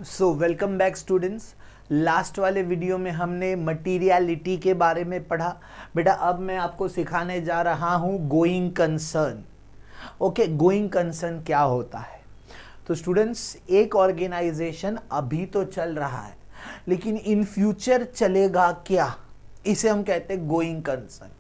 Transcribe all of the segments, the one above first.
Welcome back students. Last वाले video में हमने मटीरियलिटी के बारे में पढ़ा। बेटा अब मैं आपको सिखाने जा रहा हूँ going concern. Okay, going concern क्या होता है? तो स्टूडेंट्स, एक ऑर्गेनाइजेशन अभी तो चल रहा है, लेकिन इन फ्यूचर चलेगा क्या, इसे हम कहते हैं गोइंग कंसर्न।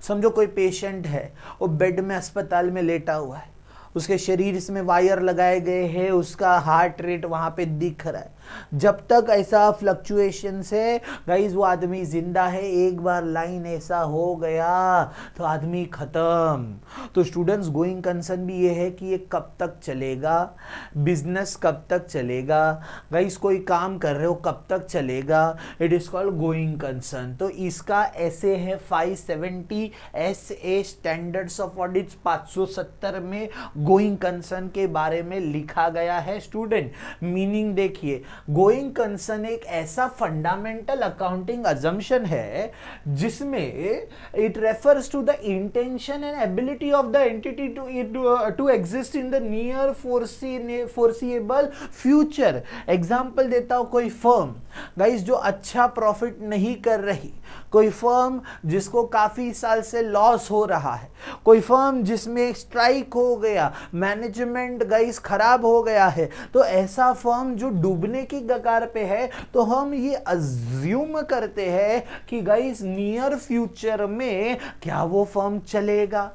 समझो कोई पेशेंट है, वो बेड में अस्पताल में लेटा हुआ है, उसके शरीर इसमें वायर लगाए गए हैं, उसका हार्ट रेट वहां पे दिख रहा है। जब तक ऐसा फ्लक्चुएशन से गाइस वो आदमी जिंदा है, एक बार लाइन ऐसा हो गया तो आदमी खत्म। तो स्टूडेंट्स, गोइंग कंसर्न भी ये है कि ये कब तक चलेगा, बिजनेस कब तक चलेगा, गाइस कोई काम कर रहे हो कब तक चलेगा, it is called going concern. तो इसका ऐसे है 570 SA स्टैंडर्ड्स ऑफ ऑडिट 570 में गोइंग कंसर्न के बारे में लिखा गया है। स्टूडेंट, मीनिंग देखिए, गोइंग कंसर्न एक ऐसा फंडामेंटल अकाउंटिंग अजम्पशन है जिसमें it refers to the intention and ability of the entity to exist in the near foreseeable future. Example देता हूं, कोई फर्म गाइस जो अच्छा प्रॉफिट नहीं कर रही, कोई फर्म जिसको काफी साल से लॉस हो रहा है, कोई फर्म जिसमें स्ट्राइक हो गया, मैनेजमेंट गाइस खराब हो गया है, तो ऐसा फर्म जो डूबने की कगार पे है, तो हम ये अज्यूम करते हैं कि गाइस नियर फ्यूचर में क्या वो फर्म चलेगा।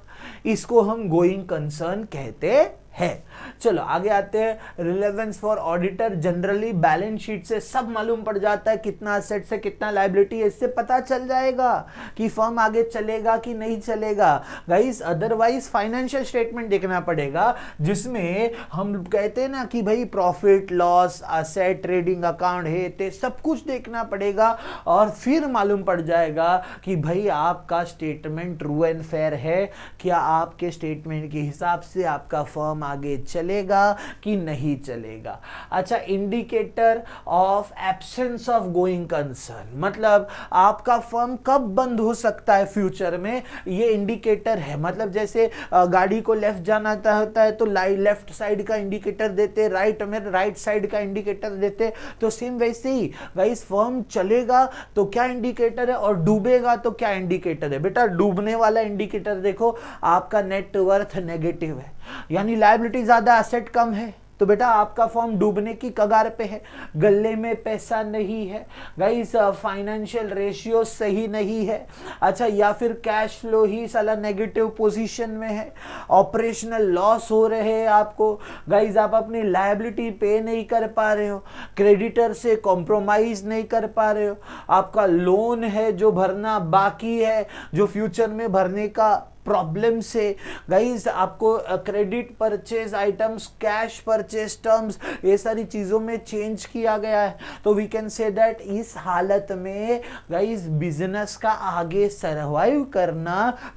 इसको हम गोइंग कंसर्न कहते है। चलो आगे आते हैं। Relevance for auditor, generally balance sheet से सब मालूम पड़ जाता है कितना एसेट से कितना लायबिलिटी, इससे पता चल जाएगा कि फर्म आगे चलेगा कि नहीं चलेगा। गाइस अदरवाइज फाइनेंशियल स्टेटमेंट देखना पड़ेगा, जिसमें हम कहते हैं ना कि भाई profit loss, asset, trading account है, ते सब कुछ देखना पड़ेगा और फिर मालूम पड़ जाएगा कि भाई आपका स्टेटमेंट ट्रू एंड फेयर है, क्या आपके स्टेटमेंट के हिसाब से आपका फर्म आगे चलेगा कि नहीं चलेगा। अच्छा, indicator of absence of going concern, मतलब आपका फर्म कब बंद हो सकता है फ्यूचर में, ये इंडिकेटर है। मतलब जैसे गाड़ी को लेफ्ट जाना होता है तो लेफ्ट साइड का इंडिकेटर देते, राइट में राइट साइड का इंडिकेटर देते, तो सेम वैसे ही गाइस फर्म चलेगा तो क्या इंडिकेटर है और डूबेगा तो क्या इंडिकेटर है। बेटा डूबने वाला इंडिकेटर देखो, आपका नेट वर्थ नेगेटिव है, यानी लायबिलिटी ज्यादा एसेट कम है, तो बेटा आपका फर्म डूबने की कगार पे है, गले में पैसा नहीं है, गाइस फाइनेंशियल रेशियो सही नहीं है। अच्छा, या फिर कैश फ्लो ही साला नेगेटिव पोजीशन में है, ऑपरेशनल लॉस हो रहे हैं आपको, गाइस आप अपनी लायबिलिटी पे नहीं कर पा रहे हो, क्रेडिटर से कॉम्प्रोमाइज नहीं कर पा रहे हो, आपका लोन है जो भरना बाकी है, जो फ्यूचर में भरने का प्रॉब्लम से गाइस आपको credit purchase items, cash purchase terms, ये सारी चीजों में चेंज किया गया है। तो वी कैन से दैट इस हालत में गाइस बिजनेस का आगे सरवाइव करना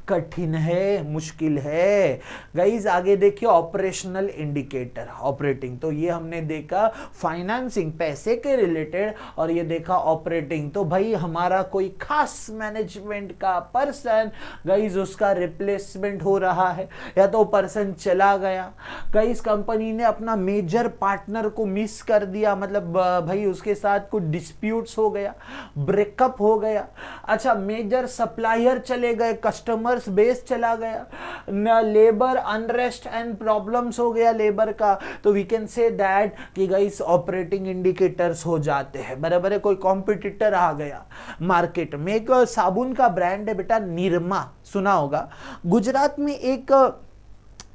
कठिन है, मुश्किल है। गाइस आगे देखिए, ऑपरेशनल इंडिकेटर, ऑपरेटिंग, तो ये हमने देखा फाइनेंसिंग पैसे के रिलेटेड, और ये देखा ऑपरेटिंग। तो भाई हमारा कोई खास मैनेजमेंट का पर्सन गाइस उसका रिप्लेसमेंट हो रहा है, या तो पर्सन चला गया, कई इस कंपनी ने अपना मेजर पार्टनर को मिस कर दिया, मतलब भाई उसके साथ कुछ डिस्प्यूट्स हो गया, ब्रेकअप हो गया। अच्छा, मेजर सप्लायर चले गए, कस्टमर्स बेस चला गया, लेबर अनरेस्ट एंड प्रॉब्लम्स हो गया लेबर का, तो वी कैन से दैट कि गाइस ऑपरेटिंग इंडिकेटर्स हो जाते हैं। बराबर है, कोई कॉम्पिटिटर आ गया मार्केट में। एक साबुन का ब्रांड है बेटा निरमा, सुना होगा। गुजरात में एक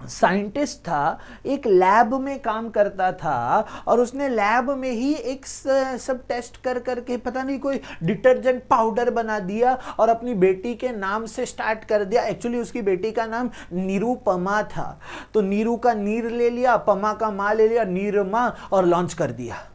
साइंटिस्ट था, एक लैब में काम करता था, और उसने लैब में ही एक सब टेस्ट कर करके पता नहीं कोई डिटर्जेंट पाउडर बना दिया और अपनी बेटी के नाम से स्टार्ट कर दिया। एक्चुअली उसकी बेटी का नाम निरुपमा था, तो नीरू का नीर ले लिया, पमा का माँ ले लिया, निरमा, और लॉन्च कर दिया।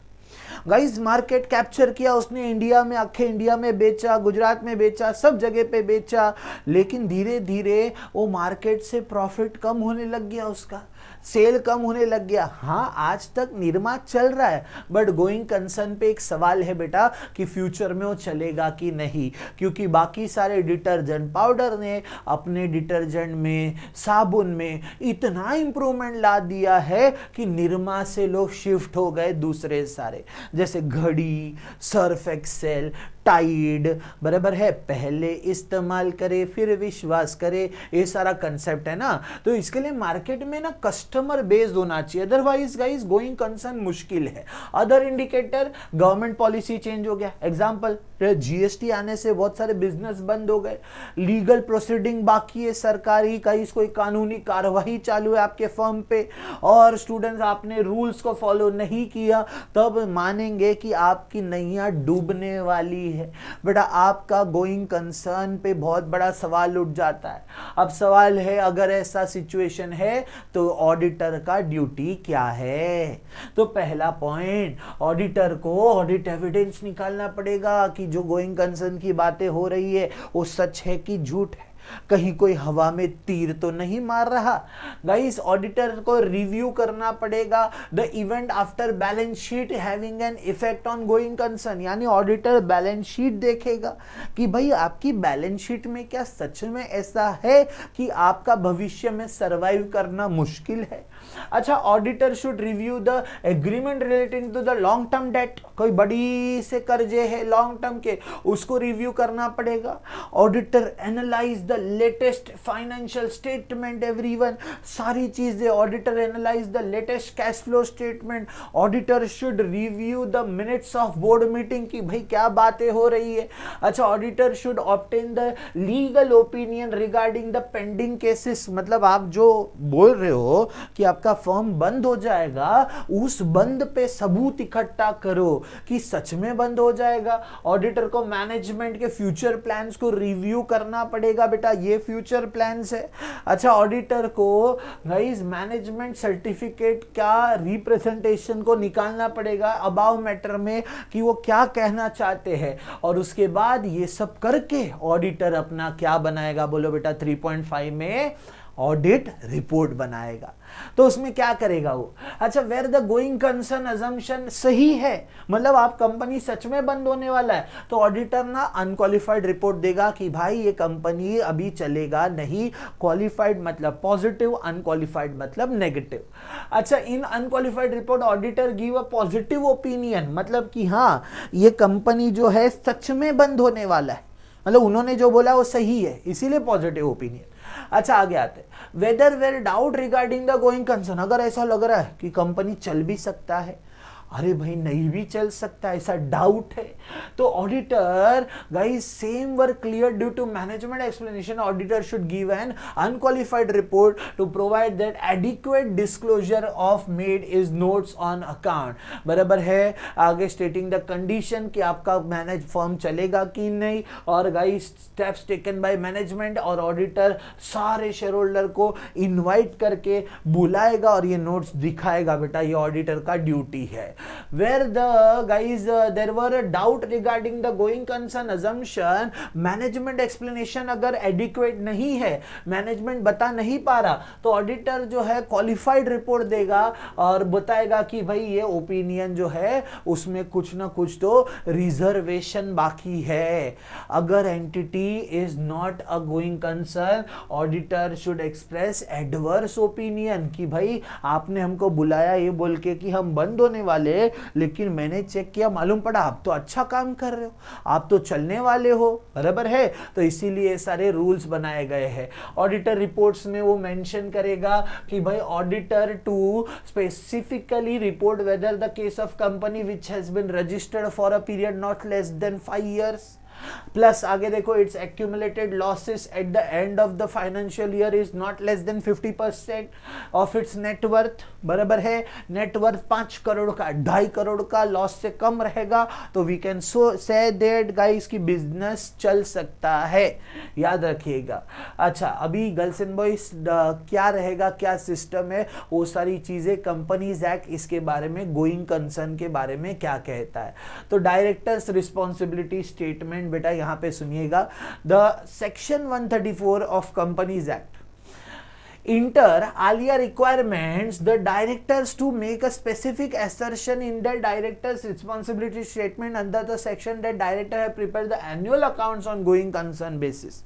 गाइस मार्केट कैप्चर किया उसने, इंडिया में, आखे इंडिया में बेचा, गुजरात में बेचा, सब जगह पे बेचा, लेकिन धीरे धीरे वो मार्केट से प्रॉफिट कम होने लग गया, उसका सेल कम होने लग गया। हाँ, आज तक निरमा चल रहा है, बट गोइंग कंसर्न पे एक सवाल है बेटा कि फ्यूचर में वो चलेगा कि नहीं, क्योंकि बाकी सारे डिटर्जेंट पाउडर ने अपने डिटर्जेंट में, साबुन में इतना इंप्रूवमेंट ला दिया है कि निरमा से लोग शिफ्ट हो गए दूसरे सारे। जैसे घड़ी, सर्फ एक्सेल, टाइड, बराबर है, पहले इस्तेमाल करे फिर विश्वास करे, ये सारा कंसेप्ट है ना। तो इसके लिए मार्केट में ना कस्टमर बेस्ड होना चाहिए, अदरवाइज गाइस गोइंग कंसर्न मुश्किल है। Other indicator, government policy change हो गया, एग्जांपल जीएसटी आने से बहुत सारे बिजनेस बंद हो गए, लीगल प्रोसीडिंग बाकी है सरकारी का, कोई कानूनी कार्रवाई चालू है आपके फर्म पे, और स्टूडेंट्स आपने रूल्स को फॉलो नहीं किया, तब मानेंगे कि आपकी नैया डूबने वाली है। बेटा आपका गोइंग कंसर्न पे बहुत बड़ा सवाल उठ जाता है। अब सवाल है, अगर ऐसा सिचुएशन है तो ऑडिटर का ड्यूटी क्या है? तो पहला पॉइंट, ऑडिटर को ऑडिट एविडेंस निकालना पड़ेगा कि जो गोइंग कंसर्न की बातें हो रही है वो सच है कि झूठ है, कहीं कोई हवा में तीर तो नहीं मार रहा। गाइस ऑडिटर को रिव्यू करना पड़ेगा the event after balance sheet having an effect on going concern, यानी ऑडिटर बैलेंस शीट देखेगा कि भाई आपकी बैलेंस शीट में क्या सच में ऐसा है कि आपका भविष्य में सरवाइव करना मुश्किल है। अच्छा, auditor should review the agreement relating to the long term debt, कोई बड़ी से कर्जे है लॉन्ग टर्म के, उसको रिव्यू करना पड़ेगा। Auditor analyse the latest financial statement, everyone, सारी चीजें auditor analyse the latest cash flow statement. Auditor should review the minutes of board meeting की भाई क्या बातें हो रही है। अच्छा, auditor should obtain the legal opinion regarding the pending cases, मतलब आप जो बोल रहे हो कि आपका फर्म बंद हो जाएगा, उस बंद पे सबूत इकट्ठा करो कि सच में बंद हो जाएगा। ऑडिटर को मैनेजमेंट के फ्यूचर प्लान्स को रिव्यू करना पड़ेगा, बेटा ये फ्यूचर प्लान्स है। अच्छा, ऑडिटर को गाइस मैनेजमेंट सर्टिफिकेट का रिप्रेजेंटेशन को निकालना पड़ेगा अबाव मैटर में कि वो क्या कहना चाहते हैं, और उसके बाद ये सब करके ऑडिटर अपना क्या बनाएगा, बोलो बेटा 3.5 में ऑडिट रिपोर्ट बनाएगा। तो उसमें क्या करेगा वो? अच्छा, where the going concern assumption सही है, मतलब आप कंपनी सच में बंद होने वाला है, तो ऑडिटर ना अनक्वालिफाइड रिपोर्ट देगा कि भाई ये कंपनी अभी चलेगा नहीं। क्वालिफाइड मतलब पॉजिटिव, अनक्वालिफाइड मतलब नेगेटिव। अच्छा, in unqualified report auditor give a positive opinion, मतलब कि हाँ ये कंपनी जो है सच में बंद होने वाला है, मतलब उन्होंने जो बोला वो सही है, इसीलिए पॉजिटिव ओपिनियन। अच्छा, आगे आते हैं, whether where doubt regarding the going concern, अगर ऐसा लग रहा है कि कंपनी चल भी सकता है, अरे भाई नहीं भी चल सकता, ऐसा डाउट है, तो auditor guys same were clear due to management explanation, auditor should give an unqualified report to provide that adequate disclosure of made is notes on account, बराबर है। आगे स्टेटिंग द कंडीशन कि आपका मैनेज फर्म चलेगा कि नहीं, और guys steps taken by management, और ऑडिटर सारे शेयर होल्डर को इनवाइट करके बुलाएगा और ये नोट्स दिखाएगा, बेटा ये ऑडिटर का ड्यूटी है। Where the guys there were a doubt regarding the going concern assumption, management explanation अगर एडिक्वेट नहीं है, मैनेजमेंट बता नहीं पा रहा, तो ऑडिटर जो है क्वालिफाइड रिपोर्ट देगा और बताएगा कि भाई ये ओपिनियन जो है उसमें कुछ ना कुछ तो रिजर्वेशन बाकी है। अगर entity is not a going concern, auditor should express adverse opinion कि भाई आपने हमको बुलाया ये बोल के कि हम बंद होने वाले, लेकिन मैंने चेक किया, मालूम पड़ा आप तो अच्छा काम कर रहे हो, आप तो चलने वाले हो, बराबर है। तो इसीलिए सारे रूल्स बनाए गए हैं। ऑडिटर रिपोर्ट्स में वो मेंशन करेगा कि भाई auditor to specifically report whether the case of company which has been registered for a period not less than 5 years, plus आगे देखो it's accumulated losses at the end of the financial year is not less than 50% of its net worth, बराबर है। Net worth 5 crore का, 2.5 करोड़ का loss से कम रहेगा तो we can say that guys की बिजनेस चल सकता है, याद रखिएगा। अच्छा, अभी गर्ल्स एंड बॉयज क्या रहेगा, क्या सिस्टम है, वो सारी चीजें कंपनीज एक्ट इसके बारे में, गोइंग कंसर्न के बारे में क्या कहता है। तो डायरेक्टर्स रिस्पॉन्सिबिलिटी स्टेटमेंट, बेटा यहां पे सुनिएगा, the section 134 of companies act inter alia requirements the directors to make a specific assertion in the directors responsibility statement under the section that director have prepared the annual accounts on going concern basis।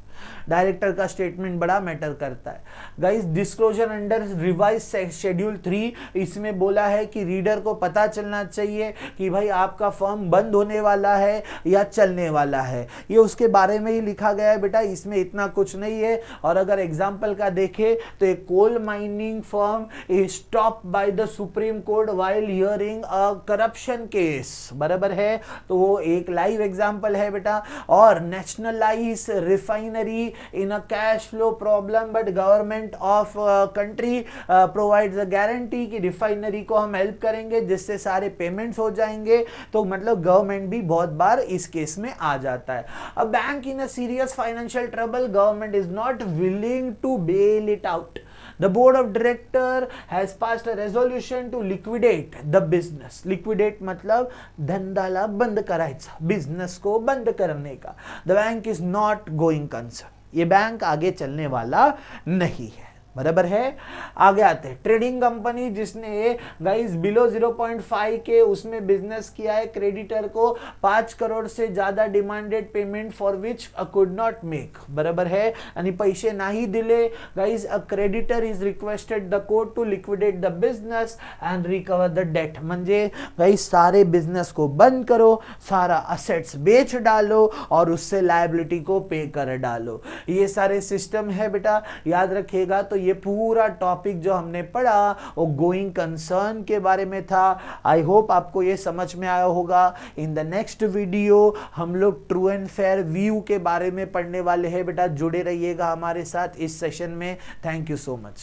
Director का statement बड़ा matter करता है guys. Disclosure under revise schedule 3, इसमें बोला है कि reader को पता चलना चाहिए कि भाई आपका फर्म बंद होने वाला है या चलने वाला है, ये उसके बारे में ही लिखा गया है बेटा, इसमें इतना कुछ नहीं है। और अगर एग्जांपल का देखें तो एक coal mining firm is stopped by the supreme court while hearing a corruption case, बराबर है, तो वो एक लाइव एग्जांपल है बेटा। और nationalise refinery in a cash flow problem but government of country provides a guarantee कि रिफाइनरी को हम हेल्प करेंगे जिससे सारे पेमेंट्स हो जाएंगे, तो मतलब गवर्नमेंट भी बहुत बार इस केस में आ जाता है। A bank in a serious financial trouble, government is not willing to bail it out, the board of director has passed a resolution to liquidate the business. liquidate मतलब धंधाला बंद करायचा, बिजनेस को बंद करने का। the bank is not going concern, ये bank आगे चलने वाला नहीं है, बराबर है। आगे आते हैं ट्रेडिंग कंपनी जिसने गाइस बिलो 0.5 के उसमें बिजनेस किया है, क्रेडिटर को 5 करोड़ से ज्यादा demanded payment for which could not make, बराबर है, यानी पैसे नहीं दिले guys, a creditor is requested the court to liquidate the business and recover the debt, म्हणजे गाइस सारे बिजनेस को बंद करो, सारा असेट्स बेच डालो और उससे लायबिलिटी को पे कर डालो, ये सारे सिस्टम है बेटा, याद रखिएगा। तो ये पूरा टॉपिक जो हमने पढ़ा वो गोइंग कंसर्न के बारे में था। आई होप आपको ये समझ में आया होगा। इन द नेक्स्ट वीडियो हम लोग ट्रू एंड फेयर व्यू के बारे में पढ़ने वाले हैं बेटा, जुड़े रहिएगा हमारे साथ इस सेशन में। Thank you so much.